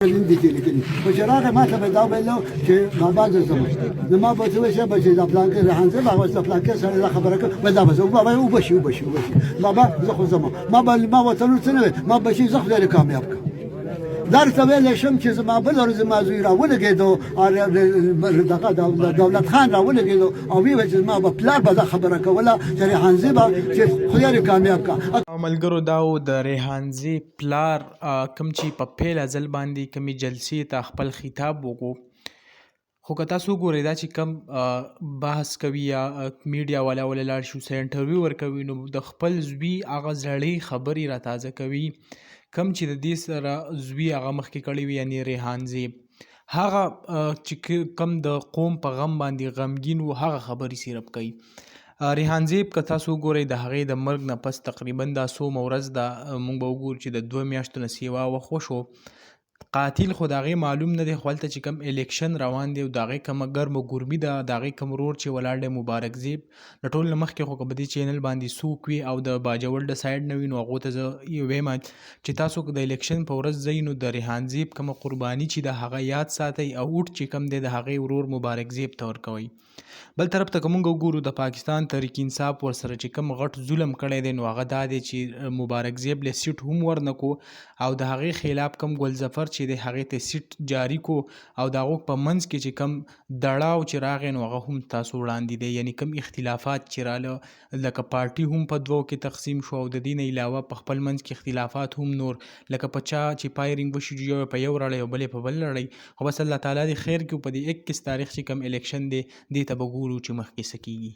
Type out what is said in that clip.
دي کې لیکلي خو چې راغی ما ته به دا ویلو چې بابا زه ځم نو ما به ورته وویل چې بچې دا پلانکې رحان صاحب هغه د پلانکې سره دا خبره کوي به دا به زه بابا وبشي بابا زه خو ځم ما ورته نور څه نه ویل ما بشي زه خدای دې کامیاب کړم درته ویلی شم چې زما بله ورځ زما زوی راولګېدو دغه دولت خان راولګېدو او ویې ویل چې زما به پلار به دا خبره کوله چې ریحانزي به چې خدای دې کامیاب کړه. ملګرو دا و د ریحانزي پلار کوم چې په پیل ځل باندې کومې جلسې ته خپل خطاب وکړو خو که تاسو وګورئ دا چې کم بحث کوي یا میډیا والا لاړ شي ورسره انټرویو ورکوي نو د خپل زوی هغه زړې خبرې راتازه کوي کم چې د دې سره زوی هغه مخکې کړی وي یعنې ریحانزي هغه چې کم د قوم په غم باندې غمګین و هغه خبرې صرف کوي. ریحانزي که تاسو وګورئ د هغې د مرګ نه پس تقریبا دا څومره ورځ ده موږ به وګورو چې د 2 میاشتو نه سیوا وخت وشو قاتل خو د هغې معلوم نه دی خو هلته چې کوم الیکشن روان دی او د هغې کومه ګرمه ګرمي ده د هغې کوم ورور چې ولاړ دی مبارک زیب د ټول نه مخکې خو که په دې چینل باندې څوک وي او د باجوړ د سایډ نه وي نو هغو ته زه ویم چې تاسو که د الیکشن په ورځ ځئ نو د ریحانزیب کومه قرباني چې د هغه یاد ساتئ او اوټ چې کوم دی د هغې ورور مبارک زیب ته ورکوئ. بل طرف ته که موږ وګورو د پاکستان تحریک انصاف ورسره چې کوم غټ ظلم کړی دی نو هغه دا دی چې مبارک زیب له سیټ هم ورنکو او د هغې خلاف کوم ګلظفر چې دی هغې ته سیټ جاری کو او د هغو په منځ کې چې کوم دړاو چې راغی نو هغه هم تاسو وړاندې دی یعنی کوم اختلافات چې راله لکه پارټي هم په دوو کې تقسیم شو او د دې نه علاوه په خپل منځ کې اختلافات هم نور لکه په چا چې فایرینګ وشي یو په یو رړی او بل په بل رړی خو بس الله تعالی دې خیر کړي په دې 21 تاریخ چې کوم الیکشن دی دې ته به ګورو چې مخکې څه کیږي.